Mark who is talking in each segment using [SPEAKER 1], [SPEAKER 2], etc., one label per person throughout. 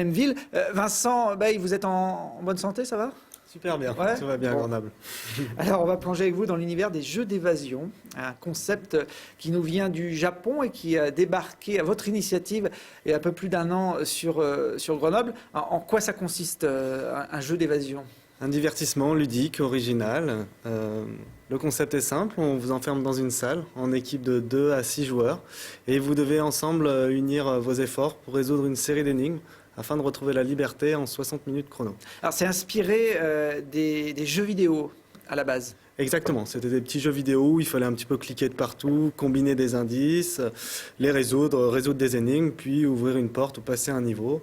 [SPEAKER 1] Même ville. Vincent, vous êtes en bonne santé, ça va?
[SPEAKER 2] Super bien,
[SPEAKER 1] Ouais.
[SPEAKER 2] tout va bien à
[SPEAKER 1] Bon.
[SPEAKER 2] Grenoble.
[SPEAKER 1] Alors, on va plonger avec vous dans l'univers des jeux d'évasion, un concept qui nous vient du Japon et qui a débarqué à votre initiative il y a un peu plus d'un an sur Grenoble. En quoi ça consiste, un jeu d'évasion?
[SPEAKER 2] Un divertissement ludique, original. Le concept est simple, on vous enferme dans une salle en équipe de 2 à 6 joueurs et vous devez ensemble unir vos efforts pour résoudre une série d'énigmes afin de retrouver la liberté en 60 minutes chrono.
[SPEAKER 1] Alors, c'est inspiré des jeux vidéo à la base.
[SPEAKER 2] Exactement, c'était des petits jeux vidéo où il fallait un petit peu cliquer de partout, combiner des indices, les résoudre des énigmes, puis ouvrir une porte ou passer un niveau.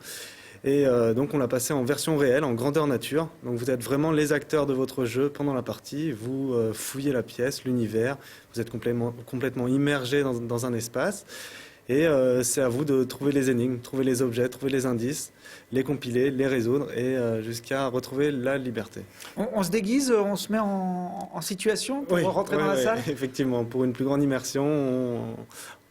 [SPEAKER 2] Et donc on l'a passé en version réelle, en grandeur nature. Donc vous êtes vraiment les acteurs de votre jeu pendant la partie. Vous fouillez la pièce, l'univers. Vous êtes complètement immergé dans un espace. Et c'est à vous de trouver les énigmes, trouver les objets, trouver les indices, les compiler, les résoudre et jusqu'à retrouver la liberté.
[SPEAKER 1] On se déguise, on se met en situation pour rentrer dans la salle?
[SPEAKER 2] Effectivement, pour une plus grande immersion,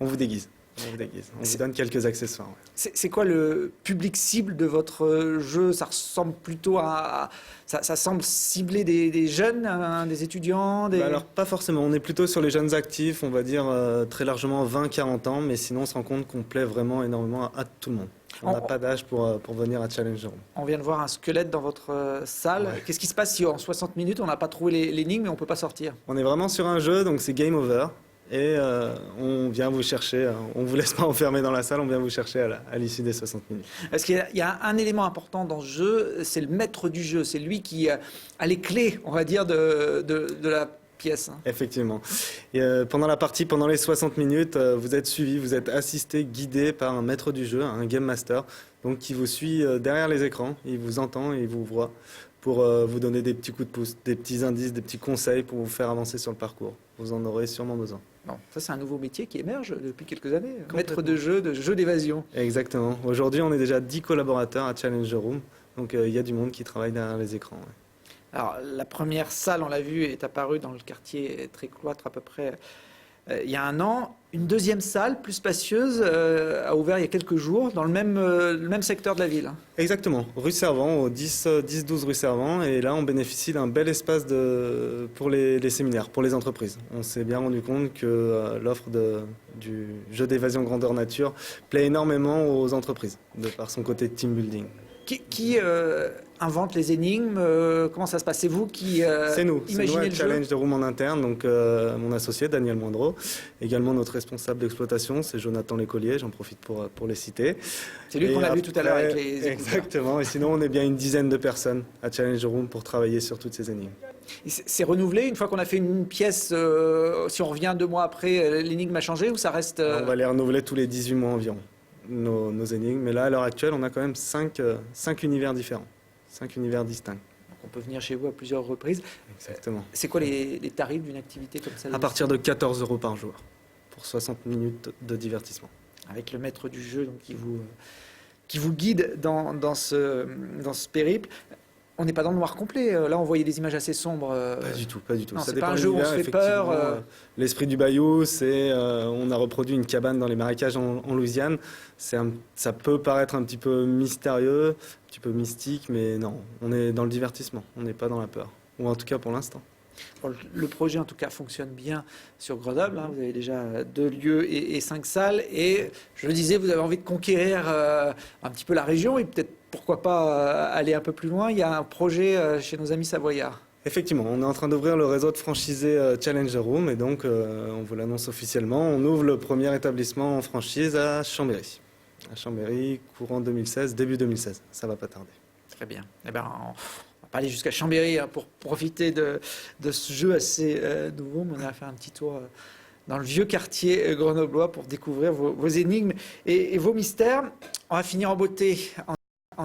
[SPEAKER 2] on vous déguise. On vous donne quelques accessoires. Ouais.
[SPEAKER 1] C'est quoi le public cible de votre jeu? Ça ressemble plutôt à... Ça semble cibler des jeunes, des étudiants
[SPEAKER 2] Alors, pas forcément. On est plutôt sur les jeunes actifs, on va dire très largement 20-40 ans, mais sinon on se rend compte qu'on plaît vraiment énormément à tout le monde. On n'a pas d'âge pour venir à Challenge Room.
[SPEAKER 1] On vient de voir un squelette dans votre salle.
[SPEAKER 2] Ouais.
[SPEAKER 1] Qu'est-ce qui se passe si en 60 minutes on n'a pas trouvé l'énigme et on ne peut pas sortir?
[SPEAKER 2] On est vraiment sur un jeu, donc c'est game over. Et on vient vous chercher, on ne vous laisse pas enfermer dans la salle, on vient vous chercher à l'issue des 60 minutes.
[SPEAKER 1] Parce qu'il y a un élément important dans ce jeu, c'est le maître du jeu. C'est lui qui a les clés, on va dire, de la pièce.
[SPEAKER 2] Effectivement. Et, pendant la partie, pendant les 60 minutes, vous êtes suivi, vous êtes assisté, guidé par un maître du jeu, un game master, donc qui vous suit derrière les écrans, il vous entend et il vous voit pour vous donner des petits coups de pouce, des petits indices, des petits conseils pour vous faire avancer sur le parcours. Vous en aurez sûrement besoin.
[SPEAKER 1] Bon, ça c'est un nouveau métier qui émerge depuis quelques années, maître de jeu d'évasion.
[SPEAKER 2] Exactement. Aujourd'hui, on est déjà 10 collaborateurs à Challenge Room, donc il y a du monde qui travaille derrière les écrans. Ouais.
[SPEAKER 1] Alors, la première salle, on l'a vu, est apparue dans le quartier Trécloître à peu près il y a un an. Une deuxième salle, plus spacieuse, a ouvert il y a quelques jours dans le même secteur de la ville.
[SPEAKER 2] Exactement, rue Servant, au 10-12 rue Servant. Et là, on bénéficie d'un bel espace pour les séminaires, pour les entreprises. On s'est bien rendu compte que l'offre du jeu d'évasion grandeur nature plaît énormément aux entreprises, de par son côté team building.
[SPEAKER 1] Qui invente les énigmes? Comment ça se passe? C'est vous qui
[SPEAKER 2] c'est nous
[SPEAKER 1] imaginez
[SPEAKER 2] à
[SPEAKER 1] le
[SPEAKER 2] Challenge
[SPEAKER 1] jeu?
[SPEAKER 2] Room en interne, donc mon associé Daniel Moindreau, également notre responsable d'exploitation, c'est Jonathan Lécollier, j'en profite pour les citer.
[SPEAKER 1] C'est lui qu'on a vu tout à l'heure avec les écouteurs.
[SPEAKER 2] Exactement, et sinon on est bien une dizaine de personnes à Challenge Room pour travailler sur toutes ces énigmes.
[SPEAKER 1] C'est renouvelé une fois qu'on a fait une pièce, si on revient 2 mois après, l'énigme a changé ou ça reste...
[SPEAKER 2] On va les renouveler tous les 18 mois environ, nos énigmes, mais là à l'heure actuelle on a quand même 5 univers différents, 5 univers distincts.
[SPEAKER 1] Donc on peut venir chez vous à plusieurs reprises.
[SPEAKER 2] Exactement.
[SPEAKER 1] C'est quoi les tarifs d'une activité comme celle-là?
[SPEAKER 2] À partir de 14 € par jour, pour 60 minutes de divertissement.
[SPEAKER 1] Avec le maître du jeu donc, qui vous guide dans ce périple. On n'est pas dans le noir complet. Là, on voyait des images assez sombres.
[SPEAKER 2] Pas du tout, pas du tout.
[SPEAKER 1] Non,
[SPEAKER 2] Ça
[SPEAKER 1] c'est pas
[SPEAKER 2] dépend
[SPEAKER 1] un
[SPEAKER 2] de
[SPEAKER 1] jeu où on se
[SPEAKER 2] l'univers,
[SPEAKER 1] fait peur.
[SPEAKER 2] effectivement. L'esprit du bayou, c'est on a reproduit une cabane dans les marécages en Louisiane. Ça peut paraître un petit peu mystérieux, un petit peu mystique, mais non, on est dans le divertissement. On n'est pas dans la peur, ou en tout cas pour l'instant.
[SPEAKER 1] Bon, le projet, en tout cas, fonctionne bien sur Grenoble. Hein. Vous avez déjà 2 lieux et 5 salles. Et je le disais, vous avez envie de conquérir un petit peu la région et peut-être, pourquoi pas, aller un peu plus loin. Il y a un projet chez nos amis savoyards.
[SPEAKER 2] Effectivement, on est en train d'ouvrir le réseau de franchisés Challenge Room et donc on vous l'annonce officiellement. On ouvre le premier établissement en franchise à Chambéry. À Chambéry, courant 2016, début 2016. Ça va pas tarder.
[SPEAKER 1] Très bien. Eh ben, on va pas aller jusqu'à Chambéry hein, pour profiter de ce jeu assez nouveau. Mais on a fait un petit tour dans le vieux quartier grenoblois pour découvrir vos énigmes et vos mystères. On va finir en beauté.